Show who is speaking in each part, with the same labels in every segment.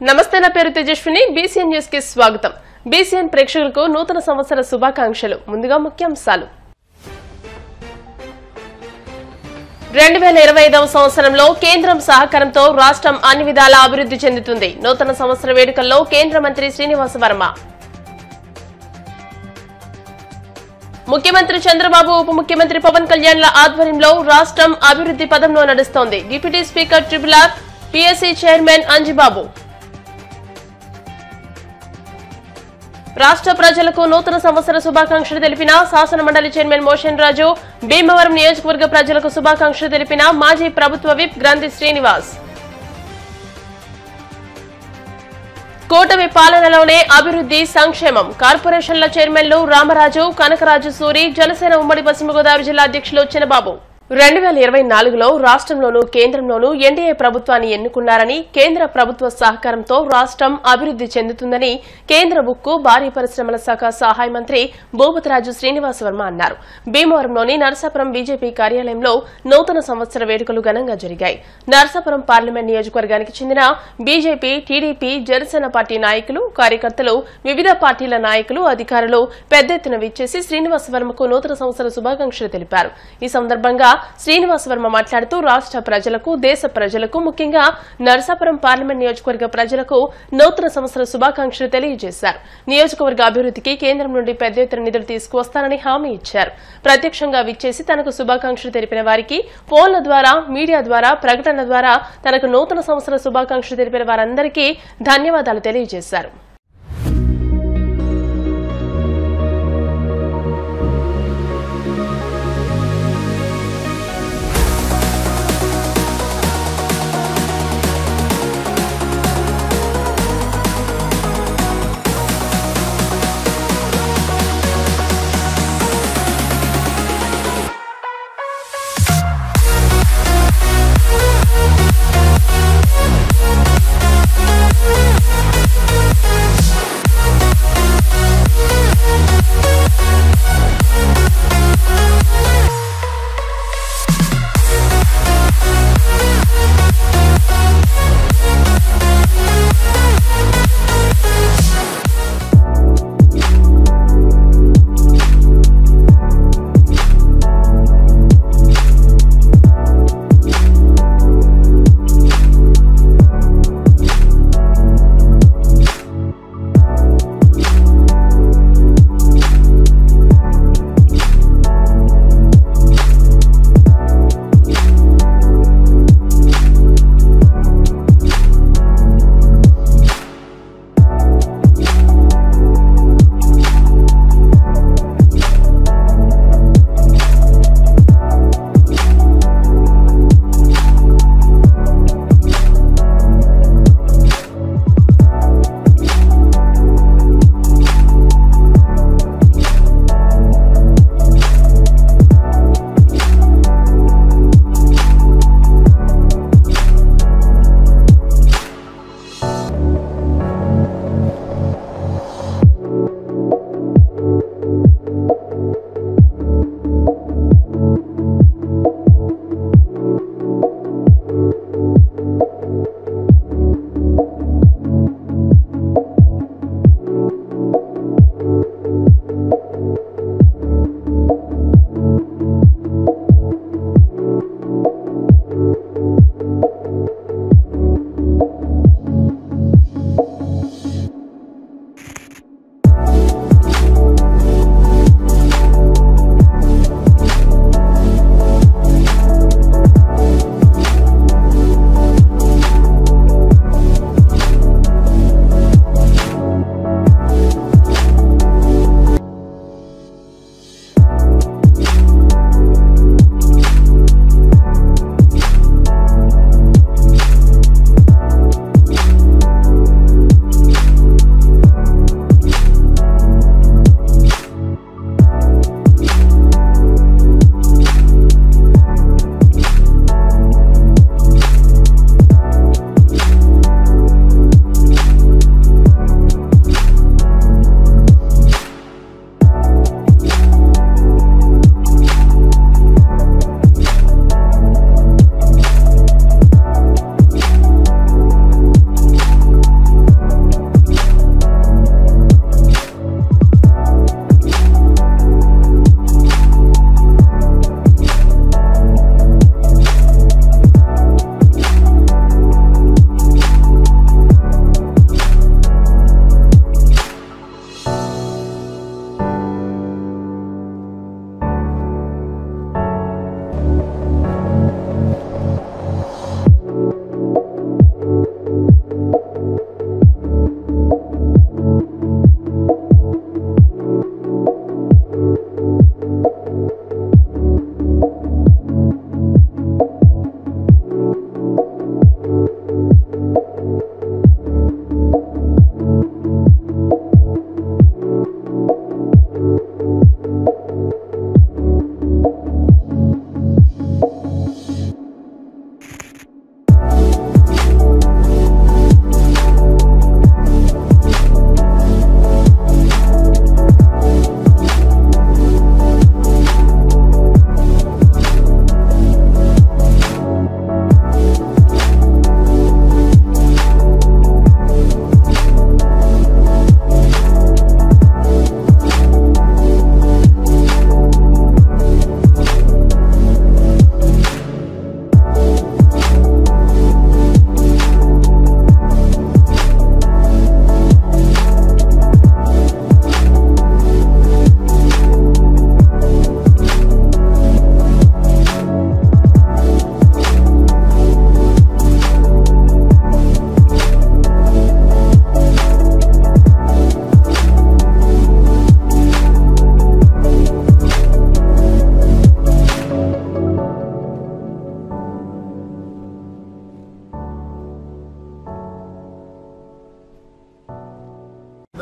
Speaker 1: నమస్తే, నా పేరు తేజస్విని. బీసీఎన్ న్యూస్ కి స్వాగతం. బీసీఎన్ ప్రేక్షకులకు నూతన సంవత్సర శుభాకాంక్షలు. ముందుగా ముఖ్యాంశాలు. 2025వ సంవత్సరంలో కేంద్రం సహకారంతో రాష్ట్రం అన్ని విధాలా అభివృద్ధి చెందుతుంది. నూతన సంవత్సర వేడుకల్లో కేంద్ర మంత్రి శ్రీనివాస వర్మ. ముఖ్యమంత్రి చంద్రబాబు, ఉప ముఖ్యమంత్రి పవన్ కళ్యాణ్ల ఆధ్వర్యంలో రాష్ట్రం అభివృద్ధి పదంలో నడుస్తోంది. Deputy speaker triple R PSC chairman Anjibabu. రాష్ట్ర ప్రజలకు నూతన సంవత్సర శుభాకాంక్షలు తెలిపిన శాసన మండలి చైర్మన్ మోషన్ రాజు. భీమవరం నియోజకవర్గ ప్రజలకు శుభాకాంక్షలు తెలిపిన మాజీ ప్రభుత్వ విప్ గ్రంథి శ్రీనివాస్. కూటమి పాలనలోనే అభివృద్ధి, సంక్షేమం. కార్పొరేషన్ల చైర్మన్లు రామరాజు, కనకరాజు సూరి. జనసేన ఉమ్మడి పశ్చిమ గోదావరి జిల్లా అధ్యక్షులు చిన్నబాబు. 2024లో రాష్ట్రంలోనూ కేంద్రంలోనూ ఎన్డీఏ ప్రభుత్వాన్ని ఎన్నుకున్నారని, కేంద్ర ప్రభుత్వ సహకారంతో రాష్ట్రం అభివృద్ధి చెందుతుందని కేంద్ర ఉక్కు, భారీ పరిశ్రమల శాఖ సహాయ మంత్రి భూపతిరాజు శ్రీనివాస వర్మ అన్నారు. భీమవరంలోని నరసాపురం బీజేపీ కార్యాలయంలో నూతన సంవత్సర వేడుకలు ఘనంగా జరిగాయి. నరసాపురం పార్లమెంట్ నియోజకవర్గానికి చెందిన బీజేపీ, టీడీపీ, జనసేన పార్టీ నాయకులు, కార్యకర్తలు, వివిధ పార్టీల నాయకులు, అధికారులు పెద్ద ఎత్తున విచ్చేసి శ్రీనివాస వర్మకు నూతన సంవత్సర శుభాకాంక్షలు తెలిపారు. ఈ సందర్భంగా శ్రీనివాస వర్మ మాట్లాడుతూ రాష్ట్ర ప్రజలకు, దేశ ప్రజలకు, ముఖ్యంగా నరసాపురం పార్లమెంట్ నియోజకవర్గ ప్రజలకు నూతన సంవత్సర శుభాకాంక్షలు తెలియజేశారు. నియోజకవర్గ అభివృద్ధికి కేంద్రం నుండి పెద్ద ఎత్తున నిధులు తీసుకువస్తానని హామీ ఇచ్చారు. ప్రత్యక్షంగా విచ్చేసి తనకు శుభాకాంక్షలు తెలిపిన వారికి ఫోన్ల ద్వారా, మీడియా ద్వారా, ప్రకటన ద్వారా తనకు నూతన సంవత్సర శుభాకాంక్షలు తెలిపిన వారందరికీ ధన్యవాదాలు తెలియజేశారు.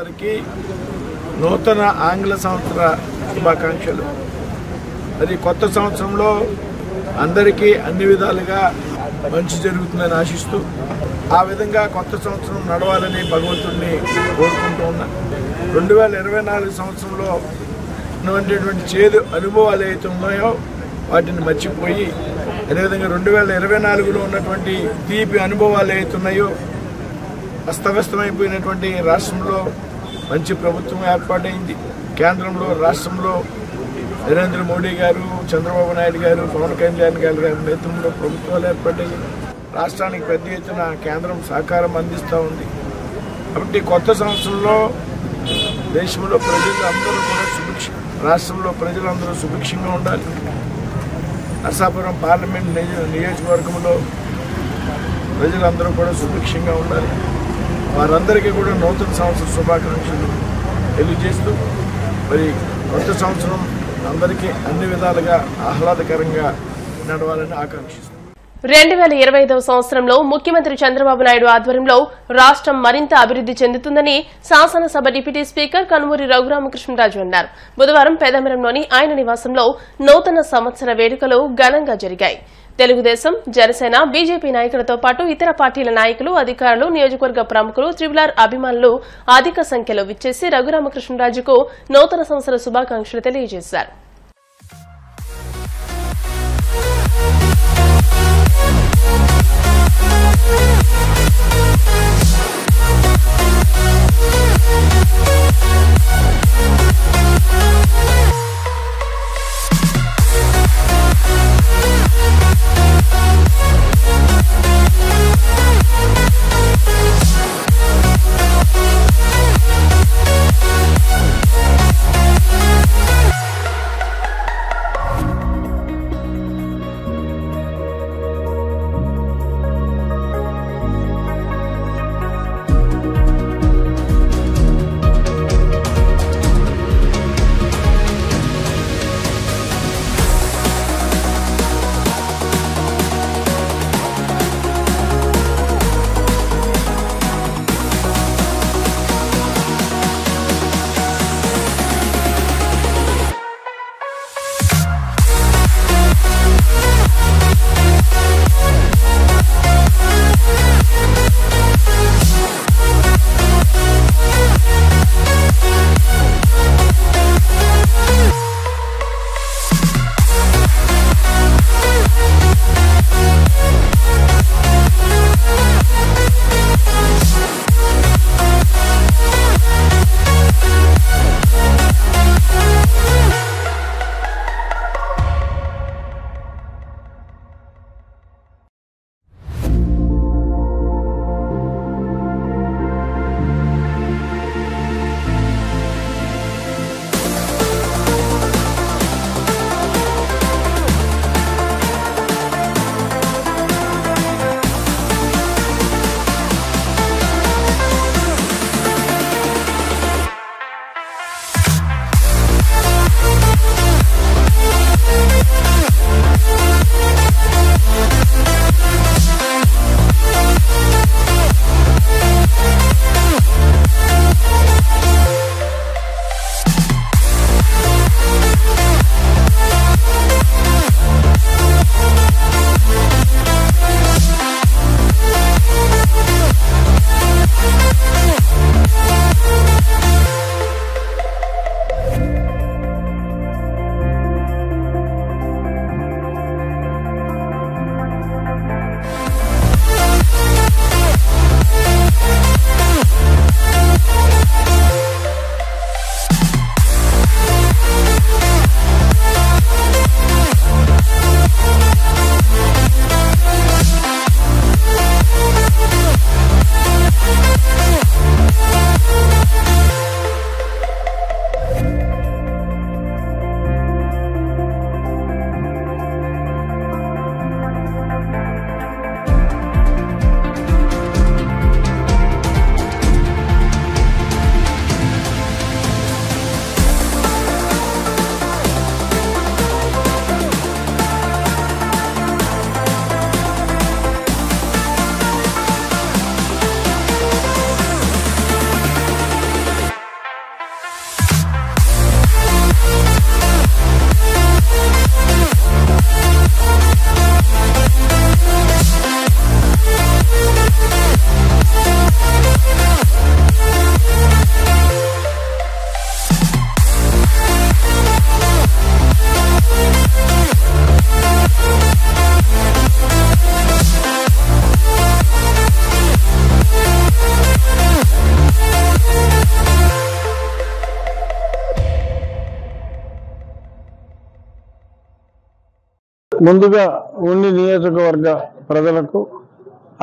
Speaker 2: ప్రజలందరికీ నూతన ఆంగ్ల సంవత్సర శుభాకాంక్షలు. మరి కొత్త సంవత్సరంలో అందరికీ అన్ని విధాలుగా మంచి జరుగుతుందని ఆశిస్తూ ఆ విధంగా కొత్త సంవత్సరం నడవాలని భగవంతుడిని కోరుకుంటూ ఉన్నా. 2024 సంవత్సరంలో ఉన్నటువంటి చేదు అనుభవాలు ఏవైతే ఉన్నాయో వాటిని మర్చిపోయి, అదేవిధంగా 2024లో ఉన్నటువంటి తీపి అనుభవాలు ఏవైతే ఉన్నాయో, అస్తవ్యస్తమైపోయినటువంటి రాష్ట్రంలో మంచి ప్రభుత్వం ఏర్పాటైంది. కేంద్రంలో రాష్ట్రంలో నరేంద్ర మోడీ గారు, చంద్రబాబు నాయుడు గారు, పవన్ కళ్యాణ్ గారి నేతృత్వంలో ప్రభుత్వాలు ఏర్పాటయ్యి రాష్ట్రానికి పెద్ద ఎత్తున కేంద్రం సహకారం అందిస్తూ ఉంది. కాబట్టి కొత్త సంవత్సరంలో దేశంలో ప్రజలందరూ కూడా రాష్ట్రంలో ప్రజలందరూ సుభిక్షంగా ఉండాలి. నరసాపురం పార్లమెంట్ నియోజకవర్గంలో ప్రజలందరూ కూడా సుభిక్షంగా ఉండాలి. వారందరికీ కూడా నూతన సంవత్సర శుభాకాంక్షలు తెలియజేస్తూ మరి కొత్త సంవత్సరం అందరికీ అన్ని విధాలుగా ఆహ్లాదకరంగా నడవాలని ఆకాంక్షిస్తున్నాను.
Speaker 1: 2025వ సంవత్సరంలో ముఖ్యమంత్రి చంద్రబాబు నాయుడు ఆధ్వర్యంలో రాష్ట్రం మరింత అభివృద్ది చెందుతుందని శాసనసభ డిప్యూటీ స్పీకర్ కనుమూరి రఘురామకృష్ణరాజు అన్నారు. బుధవారం పెదమరంలోని ఆయన నివాసంలో నూతన సంవత్సర వేడుకలు ఘనంగా జరిగాయి. తెలుగుదేశం, జనసేన, బీజేపీ నాయకులతో పాటు ఇతర పార్టీల నాయకులు, అధికారులు, నియోజకవర్గ ప్రముఖులు, త్రిపుల్ అభిమానులు అధిక సంఖ్యలో విచ్చేసి రఘురామకృష్ణరాజుకు నూతన సంవత్సర శుభాకాంక్షలు తెలియజేశారు.
Speaker 3: ముందుగా ఉండి నియోజకవర్గ ప్రజలకు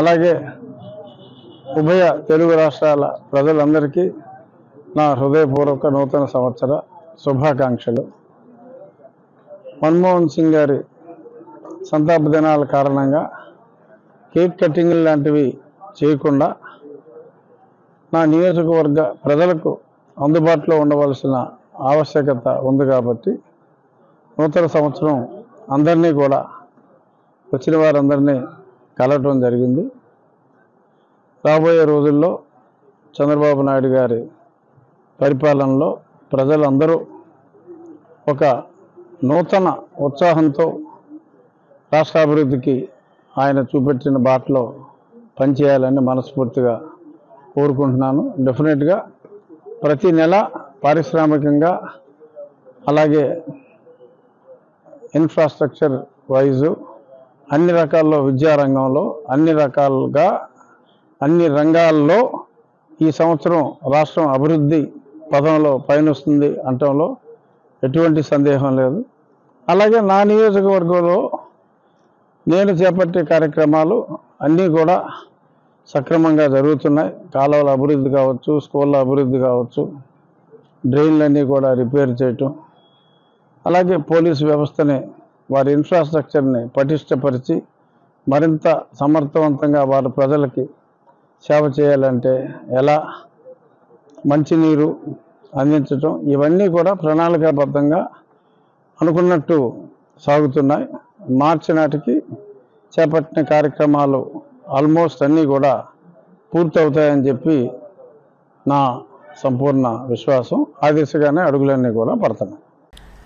Speaker 3: అలాగే ఉభయ తెలుగు రాష్ట్రాల ప్రజలందరికీ నా హృదయపూర్వక నూతన సంవత్సర శుభాకాంక్షలు. మన్మోహన్ సింగ్ గారి సంతాప దినాల కారణంగా కేక్ కటింగ్ లాంటివి చేయకుండా నా నియోజకవర్గ ప్రజలకు అందుబాటులో ఉండవలసిన ఆవశ్యకత ఉంది కాబట్టి నూతన సంవత్సరం అందరినీ కూడా వచ్చిన వారందరినీ కలవటం జరిగింది. రాబోయే రోజుల్లో చంద్రబాబు నాయుడు గారి పరిపాలనలో ప్రజలందరూ ఒక నూతన ఉత్సాహంతో రాష్ట్రాభివృద్ధికి ఆయన చూపెట్టిన బాటలో పనిచేయాలని మనస్ఫూర్తిగా కోరుకుంటున్నాను. డెఫినెట్గా ప్రతి నెల పారిశ్రామికంగా అలాగే ఇన్ఫ్రాస్ట్రక్చర్ వైజు అన్ని రకాల్లో విద్యారంగంలో అన్ని రకాలుగా అన్ని రంగాల్లో ఈ సంవత్సరం రాష్ట్రం అభివృద్ధి పదంలో పయనిస్తుంది అనటంలో ఎటువంటి సందేహం లేదు. అలాగే నా నియోజకవర్గంలో నేను చేపట్టే కార్యక్రమాలు అన్నీ కూడా సక్రమంగా జరుగుతున్నాయి. కాలువల అభివృద్ధి కావచ్చు, స్కూళ్ళ అభివృద్ధి కావచ్చు, డ్రైన్లన్నీ కూడా రిపేర్ చేయటం, అలాగే పోలీసు వ్యవస్థని వారి ఇన్ఫ్రాస్ట్రక్చర్ని పటిష్టపరిచి మరింత సమర్థవంతంగా వారి ప్రజలకి సేవ చేయాలంటే ఎలా మంచినీరు అందించటం, ఇవన్నీ కూడా ప్రణాళికాబద్ధంగా అనుకున్నట్టు సాగుతున్నాయి. మార్చి నాటికి చేపట్టిన కార్యక్రమాలు ఆల్మోస్ట్ అన్నీ కూడా పూర్తవుతాయని చెప్పి నా సంపూర్ణ విశ్వాసం. ఆ దిశగానే అడుగులన్నీ కూడా పడుతున్నాయి.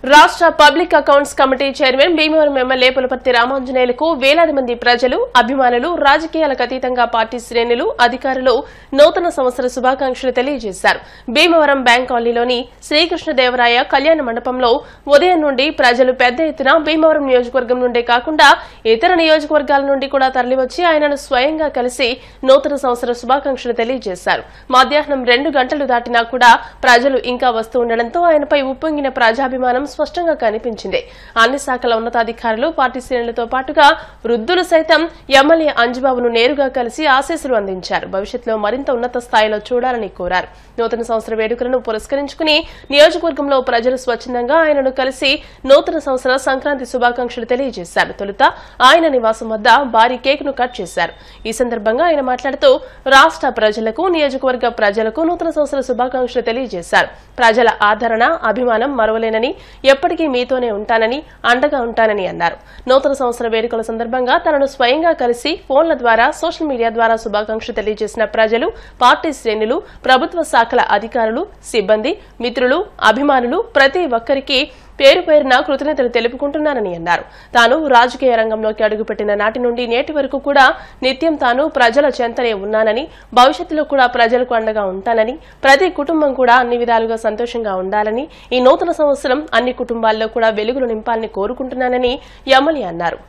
Speaker 1: రాష్ట్ర public accounts committee chairman Bhimavaram MLA Pulaparthi రామాంజనేయులకు వేలాది మంది ప్రజలు, అభిమానులు, రాజకీయాలకు అతీతంగా పార్టీ శ్రేణులు, అధికారులు నూతన సంవత్సర శుభాకాంక్షలు తెలియజేశారు. భీమవరం బ్యాంక్ కాలనీలోని శ్రీకృష్ణదేవరాయ కళ్యాణ మండపంలో ఉదయం నుండి ప్రజలు పెద్ద ఎత్తున భీమవరం నియోజకవర్గం నుండే కాకుండా ఇతర నియోజకవర్గాల నుండి కూడా తరలివచ్చి ఆయనను స్వయంగా కలిసి నూతన సంవత్సర శుభాకాంక్షలు తెలియజేశారు. మధ్యాహ్నం 2 గంటలు దాటినా కూడా ప్రజలు ఇంకా వస్తూ ఉండడంతో ఆయనపై ఉప్పొంగిన ప్రజాభిమానం స్పష్టంగా కనిపించింది. అన్ని శాఖల ఉన్నతాధికారులు, పార్టీ శ్రేణులతో పాటుగా వృద్ధులు సైతం ఎమ్మెల్యే అంజుబాబును నేరుగా కలిసి ఆశీస్సులు అందించారు. భవిష్యత్తులో మరింత ఉన్నత స్థాయిలో చూడాలని కోరారు. నూతన సంవత్సర వేడుకలను పురస్కరించుకుని నియోజకవర్గంలో ప్రజలు స్వచ్ఛందంగా ఆయనను కలిసి నూతన సంవత్సర సంక్రాంతి శుభాకాంక్షలు తెలియజేశారు. తొలుత ఆయన నివాసం వద్ద భారీ కేక్ ను కట్ చేశారు. ఈ సందర్భంగా ఆయన మాట్లాడుతూ రాష్ట్ర ప్రజలకు, నియోజకవర్గ ప్రజలకు నూతన సంవత్సర శుభాకాంక్షలు తెలియజేశారు. ప్రజల ఆదరణ, అభిమానం మరువలేనని, ఎప్పటికీ మీతోనే ఉంటానని, అండగా ఉంటానని అన్నారు. నూతన సంవత్సర వేడుకల సందర్భంగా తనను స్వయంగా కలిసి ఫోన్ల ద్వారా, సోషల్ మీడియా ద్వారా శుభాకాంక్షలు తెలియజేసిన ప్రజలు, పార్టీ శ్రేణులు, ప్రభుత్వ శాఖల అధికారులు, సిబ్బంది, మిత్రులు, అభిమానులు ప్రతి ఒక్కరికి పేరు పేరున కృతజ్ఞతలు తెలుపుకుంటున్నానని అన్నారు. తాను రాజకీయ రంగంలోకి అడుగుపెట్టిన నాటి నుండి నేటి వరకు కూడా నిత్యం తాను ప్రజల చెంతనే ఉన్నానని, భవిష్యత్తులో కూడా ప్రజలకు అండగా ఉంటానని, ప్రతి కుటుంబం కూడా అన్ని విధాలుగా సంతోషంగా ఉండాలని, ఈ నూతన సంవత్సరం అన్ని కుటుంబాల్లో కూడా వెలుగులు నింపాలని కోరుకుంటున్నానని ఎమ్మెల్యే అన్నారు.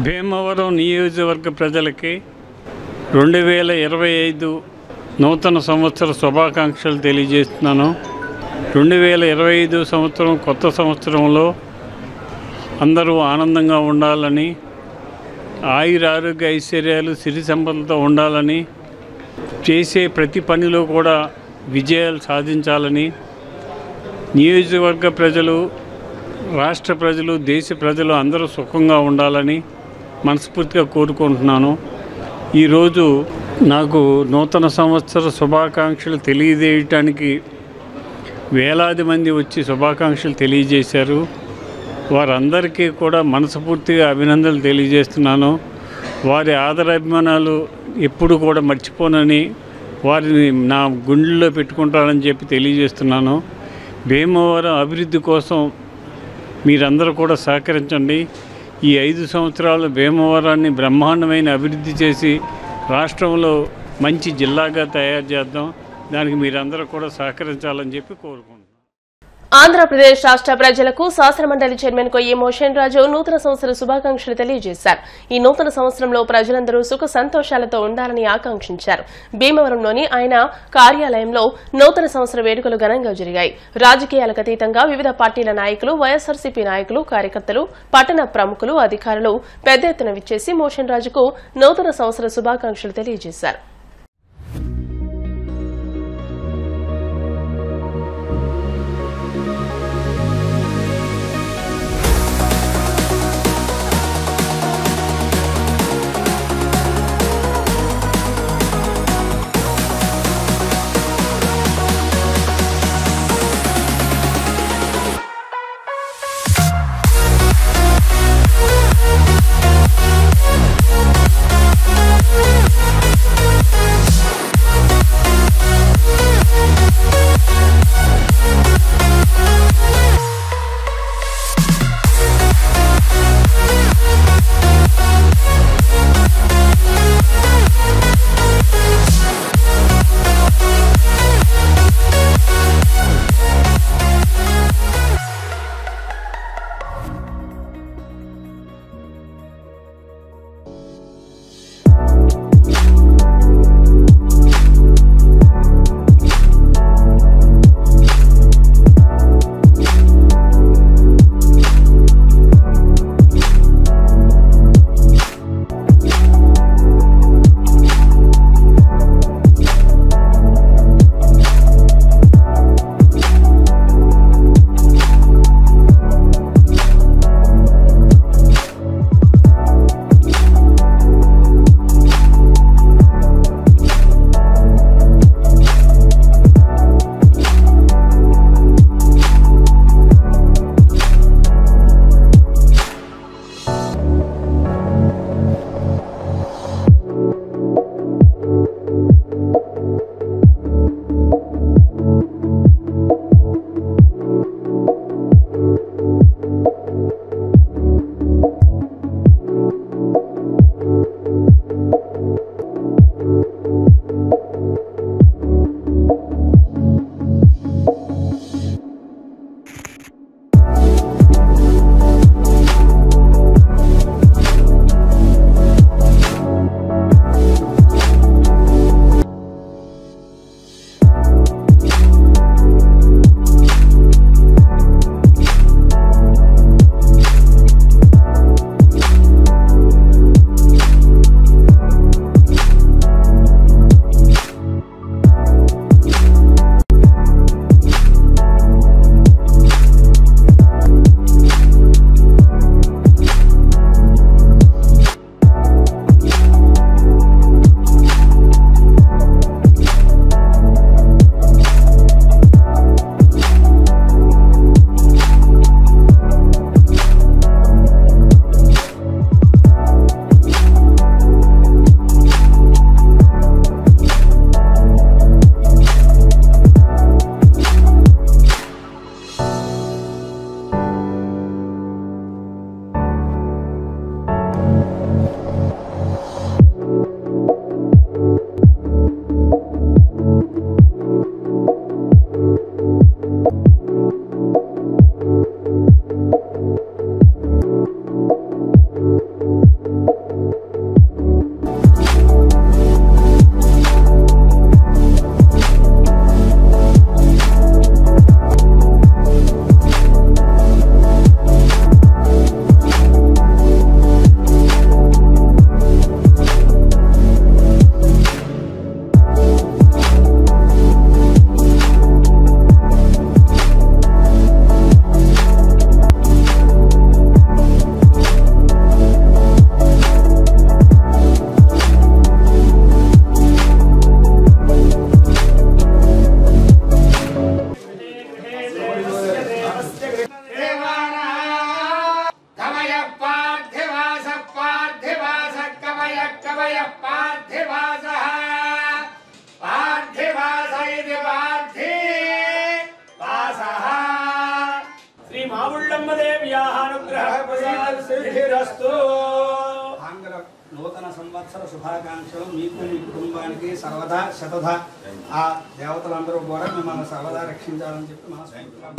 Speaker 4: భీమవరం నియోజకవర్గ ప్రజలకి 2025 నూతన సంవత్సర శుభాకాంక్షలు తెలియజేస్తున్నాను. 2025 సంవత్సరం కొత్త సంవత్సరంలో అందరూ ఆనందంగా ఉండాలని, ఆయురారోగ్య ఐశ్వర్యాలు సిరి సంపదలతో ఉండాలని, చేసే ప్రతి పనిలో కూడా విజయాలు సాధించాలని, నియోజకవర్గ ప్రజలు, రాష్ట్ర ప్రజలు, దేశ ప్రజలు అందరూ సుఖంగా ఉండాలని మనస్ఫూర్తిగా కోరుకుంటున్నాను. ఈరోజు నాకు నూతన సంవత్సర శుభాకాంక్షలు తెలియజేయటానికి వేలాది మంది వచ్చి శుభాకాంక్షలు తెలియజేశారు. వారందరికీ కూడా మనస్ఫూర్తిగా అభినందనలు తెలియజేస్తున్నాను. వారి ఆదరాభిమానాలు ఎప్పుడు కూడా మర్చిపోనని, వారిని నా గుండెల్లో పెట్టుకుంటానని చెప్పి తెలియజేస్తున్నాను. భీమవరం అభివృద్ధి కోసం మీరందరూ కూడా సహకరించండి. ఈ 5 సంవత్సరాలు భీమవరాన్ని బ్రహ్మాండమైన అభివృద్ధి చేసి రాష్ట్రంలో మంచి జిల్లాగా తయారు చేద్దాం. దానికి మీరందరూ కూడా సహకరించాలని చెప్పి కోరుకుంటున్నాను.
Speaker 1: ఆంధ్రప్రదేశ్ రాష్ట్ర ప్రజలకు శాసనమండలి చైర్మన్ కొయ్యి మోషన్ రాజు నూతన సంవత్సర శుభాకాంక్షలు తెలియజేశారు. ఈ నూతన సంవత్సరంలో ప్రజలందరూ సుఖ సంతోషాలతో ఉండాలని ఆకాంక్షించారు. భీమవరంలోని ఆయన కార్యాలయంలో నూతన సంవత్సర వేడుకలు ఘనంగా జరిగాయి. రాజకీయాలకు అతీతంగా వివిధ పార్టీల నాయకులు, వైఎస్సార్సీపీ నాయకులు, కార్యకర్తలు, పట్టణ ప్రముఖులు, అధికారులు పెద్ద ఎత్తున విచ్చేసి మోషన్ రాజుకు నూతన సంవత్సర శుభాకాంక్షలు తెలియజేశారు.
Speaker 5: శుభమస్తు. ఆంగ్ల నూతన సంవత్సర శుభాకాంక్షలు మీకు మీ కుటుంబానికి సర్వదా శతదా ఆ దేవతలందరూ కూడా మిమ్మల్ని సర్వదా రక్షించాలని చెప్పి మనస్ఫూర్తిగా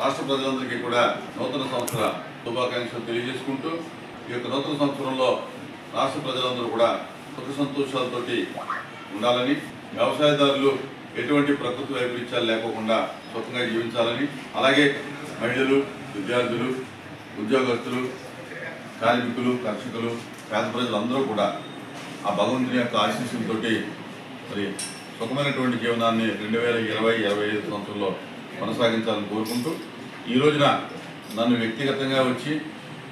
Speaker 6: రాష్ట్ర ప్రజలందరికీ కూడా నూతన సంవత్సర శుభాకాంక్షలు తెలియజేసుకుంటూ ఈ యొక్క నూతన సంవత్సరంలో రాష్ట్ర ప్రజలందరూ కూడా సుఖ సంతోషాలతోటి ఉండాలని, వ్యవసాయదారులు ఎటువంటి ప్రకృతి వైపరీత్యాలు లేకోకుండా సుఖంగా జీవించాలని, అలాగే మహిళలు, విద్యార్థులు, ఉద్యోగస్తులు, కార్మికులు, కర్షకులు, పేద ప్రజలందరూ కూడా ఆ భగవంతుని యొక్క ఆశీస్సులతోటి మరి సుఖమైనటువంటి జీవనాన్ని 2020-25 సంవత్సరంలో కొనసాగించాలని కోరుకుంటూ ఈ రోజున నన్ను వ్యక్తిగతంగా వచ్చి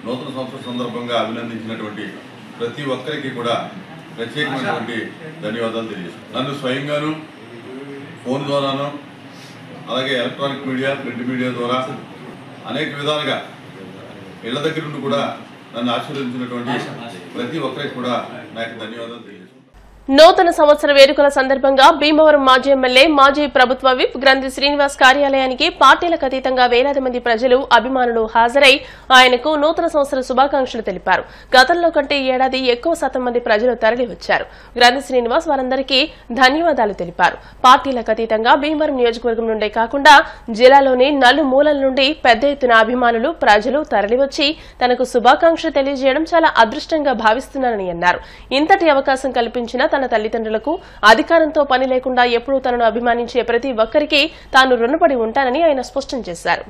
Speaker 6: నూతన సంవత్సర సందర్భంగా అభినందించినటువంటి ప్రతి ఒక్కరికి కూడా ప్రత్యేకమైనటువంటి ధన్యవాదాలు తెలియజేస్తాను. నన్ను స్వయంగాను ఫోన్ ద్వారాను అలాగే ఎలక్ట్రానిక్ మీడియా, ప్రింట్ మీడియా ద్వారా అనేక విధాలుగా ఇళ్ల దగ్గర నుండి కూడా నన్ను ఆశీర్వదించినటువంటి ప్రతి ఒక్కరికి కూడా నాకు ధన్యవాదాలు తెలియజేస్తాను.
Speaker 1: నూతన సంవత్సర వేడుకల సందర్భంగా భీమవరం మాజీ ఎమ్మెల్యే, మాజీ ప్రభుత్వ విప్ గ్రంథి శ్రీనివాస్ కార్యాలయానికి పార్టీలకు అతీతంగా వేలాది మంది ప్రజలు, అభిమానులు హాజరై ఆయనకు నూతన సంవత్సర శుభాకాంక్షలు తెలిపారు. గతంలో కంటే ఈ ఏడాది ఎక్కువ శాతం మంది ప్రజలు తరలివచ్చారు. గ్రంథి శ్రీనివాస్ వారందరికీ ధన్యవాదాలు తెలిపారు. పార్టీలకు అతీతంగా భీమవరం నియోజకవర్గం నుండే కాకుండా జిల్లాలోని నలుమూలల నుండి పెద్ద ఎత్తున అభిమానులు, ప్రజలు తరలివచ్చి తనకు శుభాకాంక్షలు తెలియజేయడం చాలా అదృష్టంగా భావిస్తున్నానని అన్నారు. ఇంతటి అవకాశం కల్పించిన తన తల్లిదండ్రులకు అధికారంతో పని లేకుండా ఎప్పుడూ తనను అభిమానించే ప్రతి ఒక్కరికి తాను రుణపడి ఉంటానని ఆయన స్పష్టం చేశారు.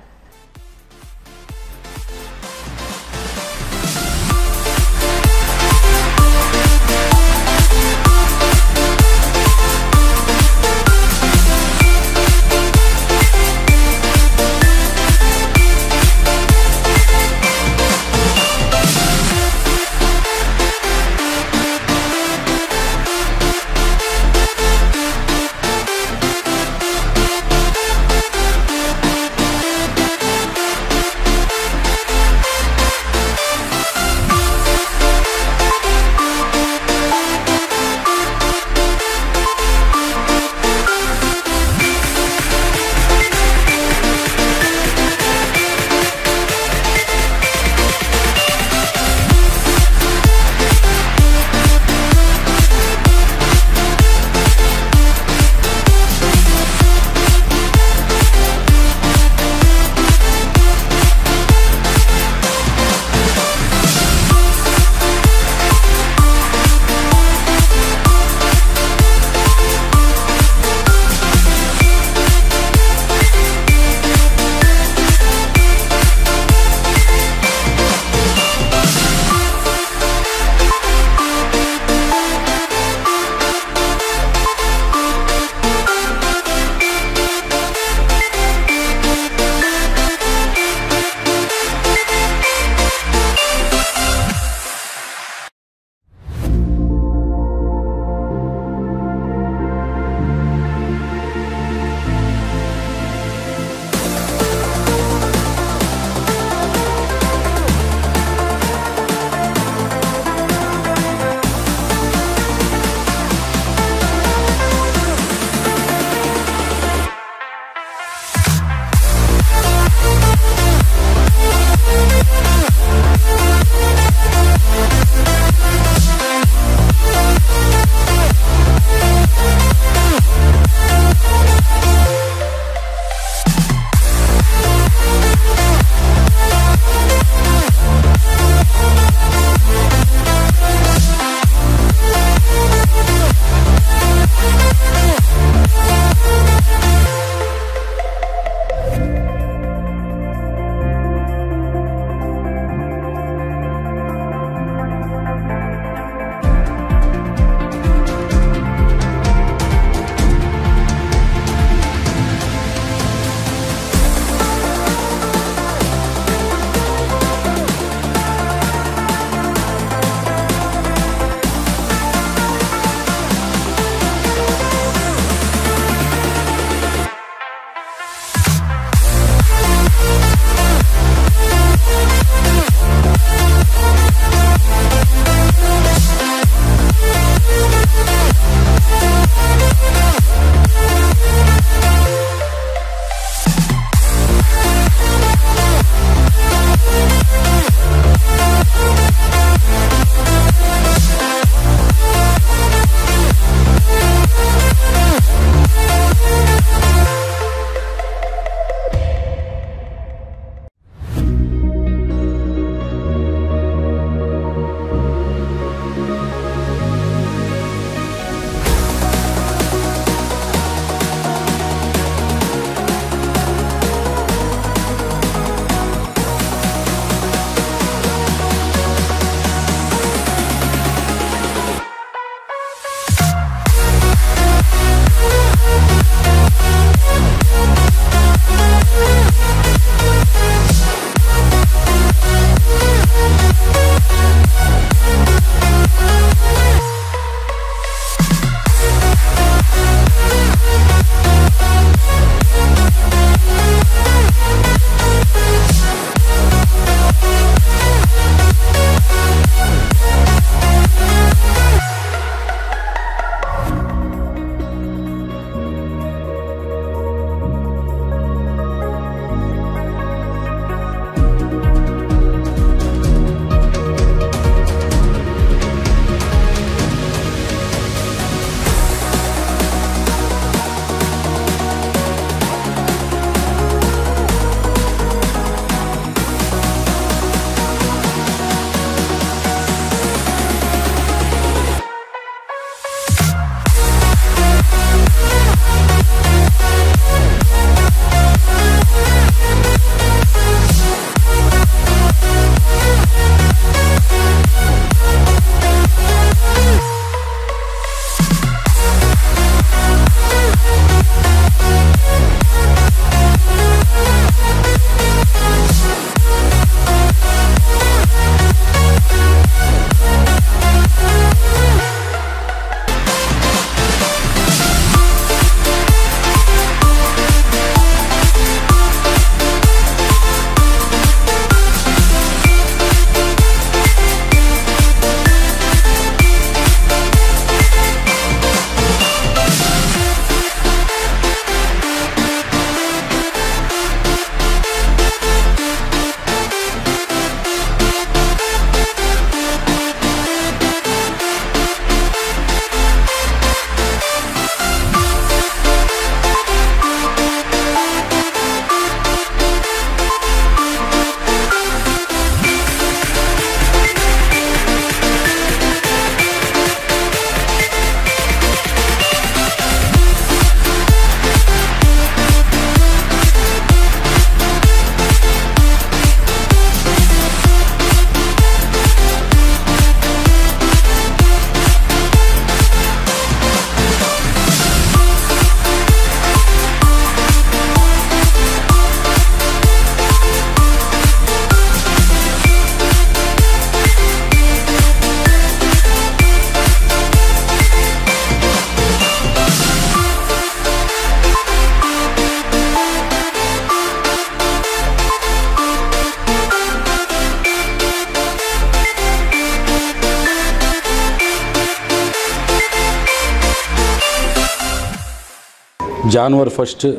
Speaker 7: జనవరి 1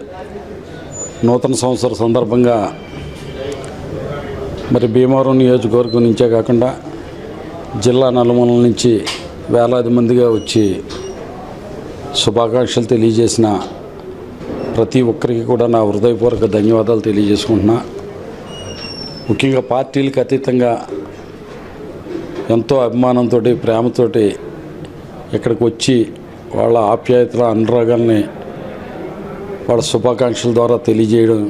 Speaker 7: నూతన సంవత్సర సందర్భంగా మరి భీమవరం నియోజకవర్గం నుంచే కాకుండా జిల్లా నలుమూలల నుంచి వేలాది మందిగా వచ్చి శుభాకాంక్షలు తెలియజేసిన ప్రతి ఒక్కరికి కూడా నా హృదయపూర్వక ధన్యవాదాలు తెలియజేసుకుంటున్నా. ముఖ్యంగా పార్టీలకు అతీతంగా ఎంతో అభిమానంతో ప్రేమతోటి ఇక్కడికి వచ్చి వాళ్ళ ఆప్యాయతల అనురాగాల్ని వాళ్ళ శుభాకాంక్షల ద్వారా తెలియజేయడం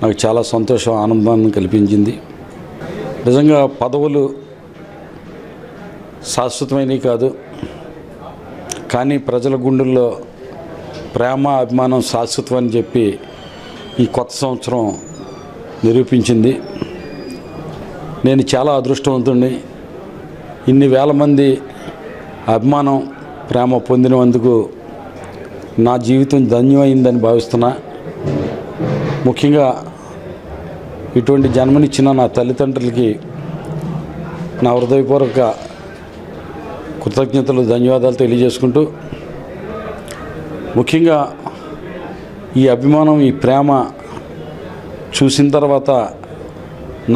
Speaker 7: నాకు చాలా సంతోషం, ఆనందాన్ని కల్పించింది. నిజంగా పదవులు శాశ్వతమైనవి కాదు, కానీ ప్రజల గుండెల్లో ప్రేమ అభిమానం శాశ్వతం అని చెప్పి ఈ కొత్త సంవత్సరం నిరూపించింది. నేను చాలా అదృష్టవంతుడిని. ఇన్ని వేల మంది అభిమానం ప్రేమ పొందినందుకు నా జీవితం ధన్యమైందని భావిస్తున్నా. ముఖ్యంగా ఇటువంటి జన్మనిచ్చిన నా తల్లిదండ్రులకి నా హృదయపూర్వక కృతజ్ఞతలు, ధన్యవాదాలు తెలియజేసుకుంటూ, ముఖ్యంగా ఈ అభిమానం, ఈ ప్రేమ చూసిన తర్వాత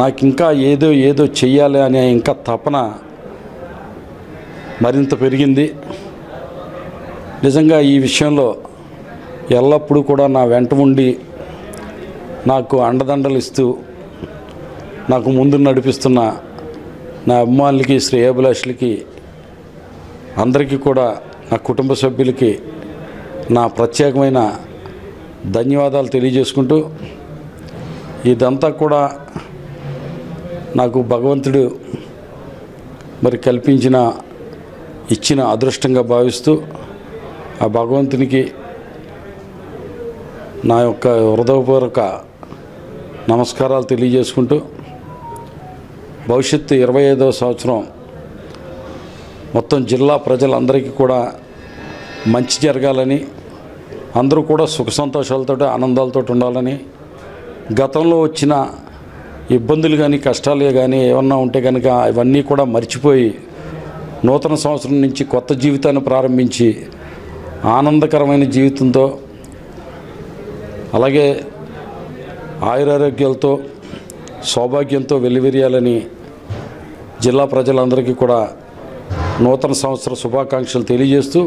Speaker 7: నాకు ఇంకా ఏదో చెయ్యాలి అనే ఇంకా తపన మరింత పెరిగింది. నిజంగా ఈ విషయంలో ఎల్లప్పుడూ కూడా నా వెంట ఉండి నాకు అండదండలు ఇస్తూ నాకు ముందు నడిపిస్తున్న నా అభిమానులకి, శ్రేయోభిలాషులకి అందరికీ కూడా, నా కుటుంబ సభ్యులకి నా ప్రత్యేకమైన ధన్యవాదాలు తెలియజేసుకుంటూ, ఇదంతా కూడా నాకు భగవంతుడు మరి కల్పించిన, ఇచ్చిన అదృష్టంగా భావిస్తూ ఆ భగవంతునికి నా యొక్క హృదయపూర్వక నమస్కారాలు తెలియజేసుకుంటూ, భవిష్యత్తు 25వ సంవత్సరం మొత్తం జిల్లా ప్రజలందరికీ కూడా మంచి జరగాలని, అందరూ కూడా సుఖ సంతోషాలతో ఆనందాలతో ఉండాలని, గతంలో వచ్చిన ఇబ్బందులు కానీ కష్టాలే కానీ ఏమన్నా ఉంటే కనుక ఇవన్నీ కూడా మర్చిపోయి నూతన సంవత్సరం నుంచి కొత్త జీవితాన్ని ప్రారంభించి ఆనందకరమైన జీవితంతో, అలాగే ఆయురారోగ్యాలతో, సౌభాగ్యంతో వెల్లివిరియాలని జిల్లా ప్రజలందరికీ కూడా నూతన సంవత్సర శుభాకాంక్షలు తెలియజేస్తూ,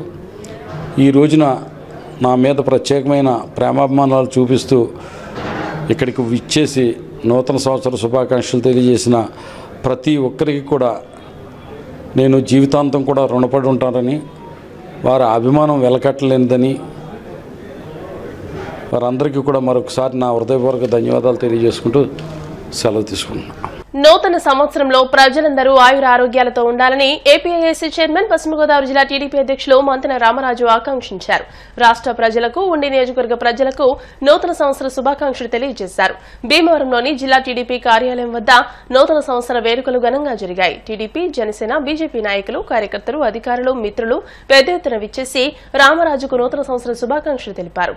Speaker 7: ఈ రోజున నా మీద ప్రత్యేకమైన ప్రేమాభిమానాలు చూపిస్తూ ఇక్కడికి విచ్చేసి నూతన సంవత్సర శుభాకాంక్షలు తెలియజేసిన ప్రతి ఒక్కరికి కూడా నేను జీవితాంతం కూడా రుణపడి ఉంటానని, వారి అభిమానం వెలకట్టలేనిదని వారందరికీ కూడా మరొకసారి నా హృదయపూర్వక ధన్యవాదాలు తెలియజేసుకుంటూ సెలవు తీసుకుంటున్నాను.
Speaker 1: నూతన సంవత్సరంలో ప్రజలందరూ ఆయుర ఆరోగ్యాలతో ఉండాలని ఏపీఐఏసీ చైర్మన్ పశ్చిమ గోదావరి జిల్లా టీడీపీ అధ్యక్షులు మంతెన రామరాజు ఆకాంక్షించారు. రాష్ట్ర ప్రజలకు, ఉండి నియోజకవర్గ ప్రజలకు నూతన సంవత్సర శుభాకాంక్షలు తెలియజేశారు. భీమవరంలోని జిల్లా టీడీపీ కార్యాలయం వద్ద నూతన సంవత్సర వేడుకలు ఘనంగా జరిగాయి. టీడీపీ, జనసేన, బీజేపీ నాయకులు, కార్యకర్తలు, అధికారులు, మిత్రులు పెద్ద ఎత్తున విచ్చేసి రామరాజుకు నూతన సంవత్సర శుభాకాంక్షలు తెలిపారు.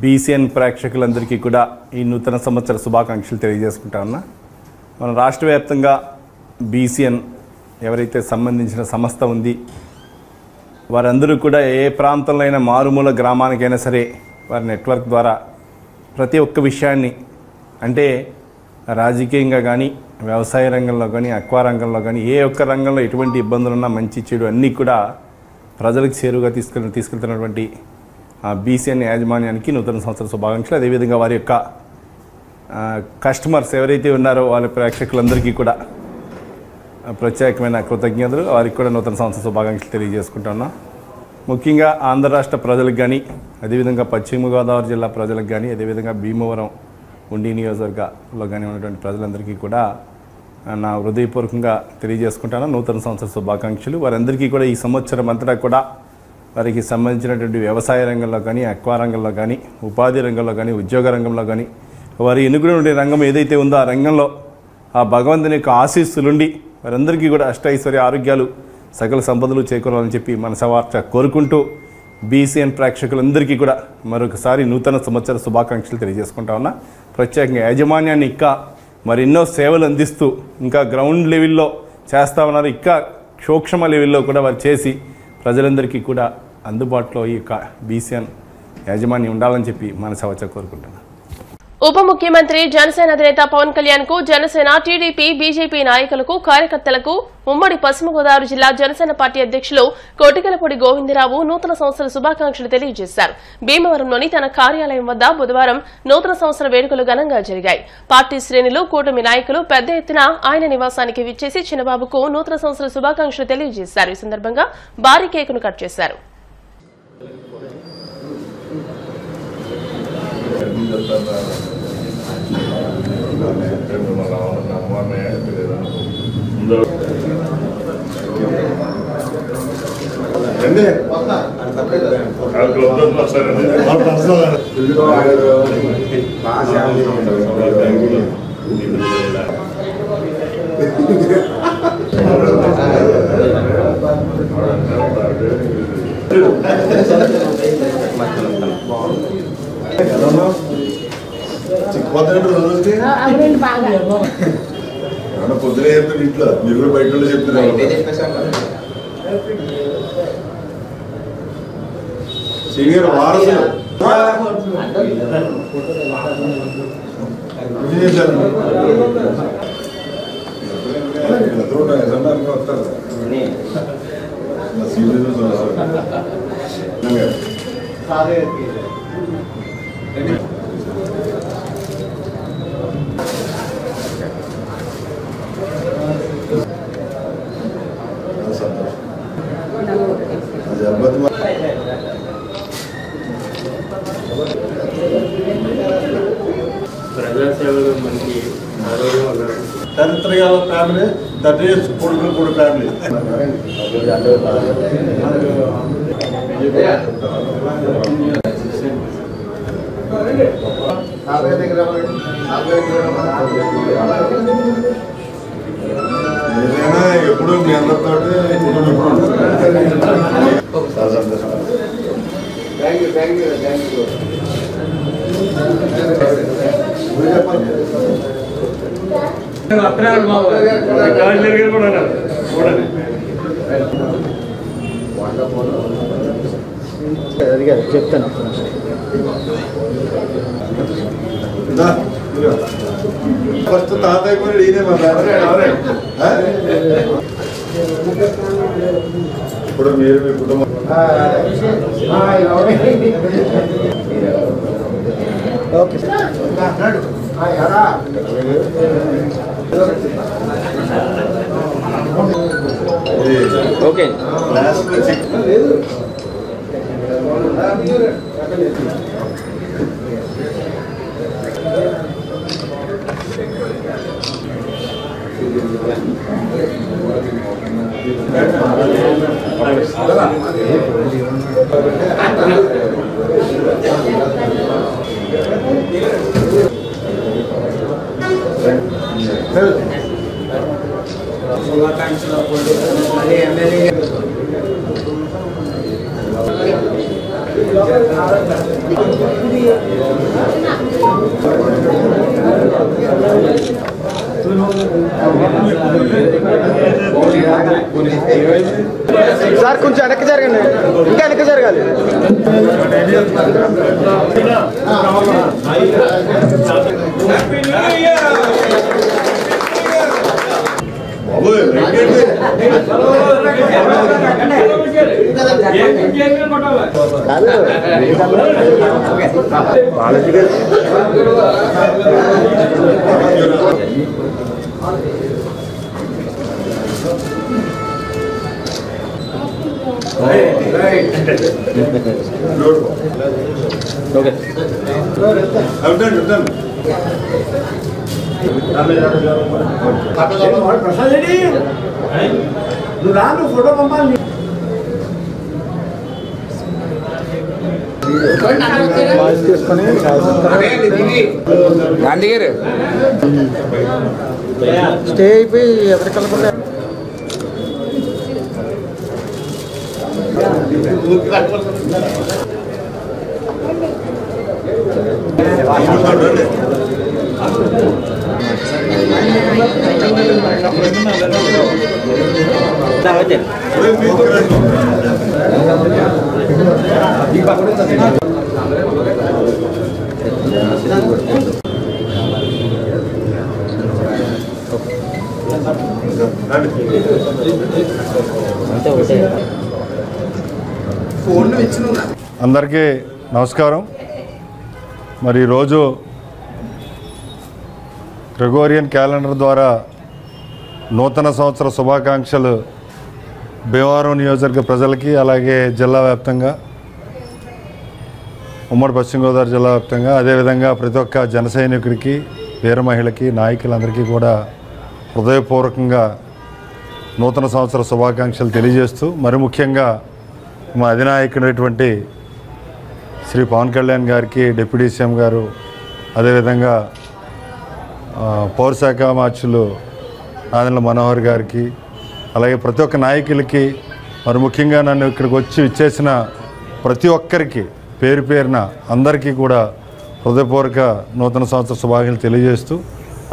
Speaker 8: బీసీఎన్ ప్రేక్షకులందరికీ కూడా ఈ నూతన సంవత్సర శుభాకాంక్షలు తెలియజేసుకుంటా ఉన్నా. మన రాష్ట్ర వ్యాప్తంగా బీసీఎన్ ఎవరైతే సంబంధించిన సంస్థ ఉంది వారందరూ కూడా ఏ ప్రాంతంలో అయినా మారుమూల గ్రామానికైనా సరే వారి నెట్వర్క్ ద్వారా ప్రతి ఒక్క విషయాన్ని అంటే రాజకీయంగా కానీ వ్యవసాయ రంగంలో కానీ అక్వా రంగంలో కానీ ఏ ఒక్క రంగంలో ఎటువంటి ఇబ్బందులున్నా మంచి చెడు అన్నీ కూడా ప్రజలకు చేరువుగా తీసుకెళ్తున్నటువంటి బీసీఎన్ యాజమాన్యానికి నూతన సంవత్సర శుభాకాంక్షలు. అదేవిధంగా వారి యొక్క కస్టమర్స్ ఎవరైతే ఉన్నారో వాళ్ళ ప్రేక్షకులందరికీ కూడా ప్రత్యేకమైన కృతజ్ఞతలు. వారికి కూడా నూతన సంవత్సర శుభాకాంక్షలు తెలియజేసుకుంటా ఉన్నాం. ముఖ్యంగా ఆంధ్ర రాష్ట్ర ప్రజలకు కానీ అదేవిధంగా పశ్చిమ గోదావరి జిల్లా ప్రజలకు కానీ అదేవిధంగా భీమవరం ఉండి నియోజకవర్గంలో కానీ ఉన్నటువంటి ప్రజలందరికీ కూడా నా హృదయపూర్వకంగా తెలియజేసుకుంటాను నూతన సంవత్సర శుభాకాంక్షలు. వారందరికీ కూడా ఈ సంవత్సరం అంతటా కూడా వారికి సంబంధించినటువంటి వ్యవసాయ రంగంలో కానీ అక్వా రంగంలో కానీ ఉపాధి రంగంలో కానీ ఉద్యోగ రంగంలో కానీ వారి ఎన్నుకునే రంగం ఏదైతే ఉందో ఆ రంగంలో ఆ భగవంతుని యొక్క ఆశీస్సులుండి వారందరికీ కూడా అష్టైశ్వర్య ఆరోగ్యాలు సకల సంపదలు చేకూరాలని చెప్పి మనసవార్చ కోరుకుంటూ బీసీఎన్ ప్రేక్షకులందరికీ కూడా మరొకసారి నూతన సంవత్సర శుభాకాంక్షలు తెలియజేసుకుంటా ఉన్నా. ప్రత్యేకంగా యాజమాన్యాన్ని ఇంకా మరెన్నో సేవలు అందిస్తూ ఇంకా గ్రౌండ్ లెవెల్లో చేస్తూ ఉన్నారు. ఇంకా సూక్ష్మ లెవెల్లో కూడా వారు చేసి ప్రజలందరికీ కూడా అందుబాటులో ఈ యొక్క బీసీఎన్ యాజమాన్యం ఉండాలని చెప్పి మనసవార్చ కోరుకుంటున్నాను.
Speaker 1: ఉప ముఖ్యమంత్రి జనసేన అధినేత పవన్ కళ్యాణ్ కు జనసేన టీడీపీ బీజేపీ నాయకులకు కార్యకర్తలకు ఉమ్మడి పశ్చిమ గోదావరి జిల్లా జనసేన పార్టీ అధ్యక్షులు కోటికలపూడి గోవిందరావు నూతన సంవత్సర శుభాకాంక్షలు తెలియజేశారు. భీమవరంలోని తన కార్యాలయం వద్ద బుధవారం నూతన సంవత్సర వేడుకలు ఘనంగా జరిగాయి. పార్టీ శ్రేణులు కూటమి నాయకులు పెద్ద ఎత్తున ఆయన నివాసానికి విచ్చేసి చిన్నబాబుకు నూతన సంవత్సర శుభాకాంక్షలు తెలియజేశారు. ఈ సందర్భంగా భారీ కేకును కట్ చేశారు.
Speaker 9: పొద్దునే చెప్తారు ఇంట్లో, మీరు కూడా బయట చెప్తున్నారు. సీనియర్ వారసులు వస్తారు
Speaker 10: ప్రజాసేవలో మనకి
Speaker 9: చరిత్ర ఫ్యామిలీ తండ్రి కొడుకులు కూడా ఫ్యామిలీ ఏదైనా ఎప్పుడు మీ అందరితో
Speaker 3: చెప్తాను
Speaker 9: ఫస్ట్ తాతయ్య కూడా ఈయనే మా ఇప్పుడు మీరు మీ కుటుంబం
Speaker 3: ఓకే సార్ కొంచెం వెనక్కి జరగండి, ఇంకా వెనక్కి జరగాలి.
Speaker 2: ఫోటో పంపాలి.
Speaker 3: గాంధీ గారు స్టే అయిపోయి ఎవరి కలపలే
Speaker 9: అందరికీ నమస్కారం. మరి ఈరోజు గ్రెగోరియన్ క్యాలెండర్ ద్వారా నూతన సంవత్సర శుభాకాంక్షలు భీమవరం నియోజకవర్గ ప్రజలకి, అలాగే జిల్లా వ్యాప్తంగా, ఉమ్మడి పశ్చిమ గోదావరి జిల్లా వ్యాప్తంగా, అదేవిధంగా ప్రతి ఒక్క జన సైనికుడికి, వీర మహిళకి, నాయకులందరికీ కూడా హృదయపూర్వకంగా నూతన సంవత్సర శుభాకాంక్షలు తెలియజేస్తూ, మరి ముఖ్యంగా మా అధినాయకుడైనటువంటి శ్రీ పవన్ కళ్యాణ్ గారికి, డిప్యూటీ సీఎం గారు, అదేవిధంగా పౌరశాఖ మార్చులు నాదెండ్ల మనోహర్ గారికి, అలాగే ప్రతి ఒక్క నాయకులకి, మరి ముఖ్యంగా నన్ను ఇక్కడికి వచ్చి ఇచ్చేసిన ప్రతి ఒక్కరికి పేరు పేరున అందరికీ కూడా హృదయపూర్వక నూతన సంవత్సర శుభాకాంక్షలు తెలియజేస్తూ,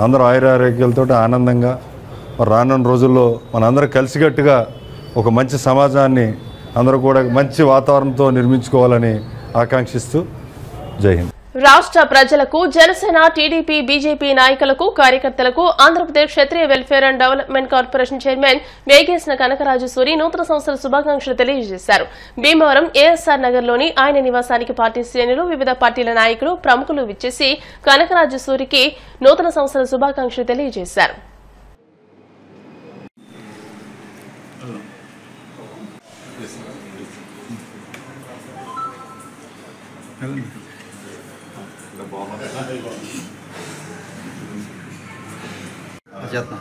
Speaker 9: అందరూ ఆయురారోగ్యాలతో ఆనందంగా మరి రానున్న రోజుల్లో మనందరం కలిసికట్టుగా ఒక మంచి సమాజాన్ని అందరూ కూడా మంచి వాతావరణంతో నిర్మించుకోవాలని ఆకాంక్షిస్తూ జై హింద్.
Speaker 1: రాష్ట్ర ప్రజలకు, జనసేన, టీడీపీ, బీజేపీ నాయకులకు, కార్యకర్తలకు ఆంధ్రప్రదేశ్ క్షత్రియ welfare and development corporation chairman మేఘేసిన Kanakaraju Suri నూతన సంవత్సర శుభాకాంక్షలు తెలియజేశారు. భీమవరం ఏఎస్ఆర్ నగర్లోని ఆయన నివాసానికి పార్టీ శ్రేణులు, వివిధ పార్టీల నాయకులు, ప్రముఖులు విచ్చేసి కనకరాజు సూరికి నూతన సంవత్సర శుభాకాంక్షలు తెలియజేశారు.
Speaker 3: చేస్తా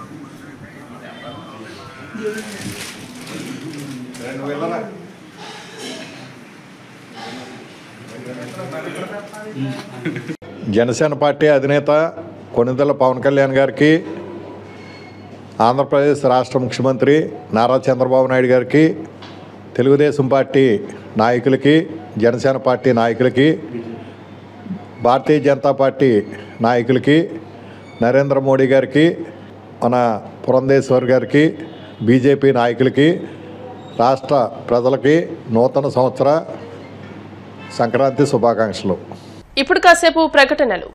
Speaker 9: జనసేన పార్టీ అధినేత కొణిదెల పవన్ కళ్యాణ్ గారికి, ఆంధ్రప్రదేశ్ రాష్ట్ర ముఖ్యమంత్రి నారా చంద్రబాబు నాయుడు గారికి, తెలుగుదేశం పార్టీ నాయకులకి, జనసేన పార్టీ నాయకులకి, భారతీయ జనతా పార్టీ నాయకులకి, నరేంద్ర మోడీ గారికి, మన పురంధేశ్వర్ గారికి, బీజేపీ నాయకులకి, రాష్ట్ర ప్రజలకి నూతన సంవత్సర సంక్రాంతి శుభాకాంక్షలు.
Speaker 1: ఇప్పుడు కాసేపు ప్రకటనలు.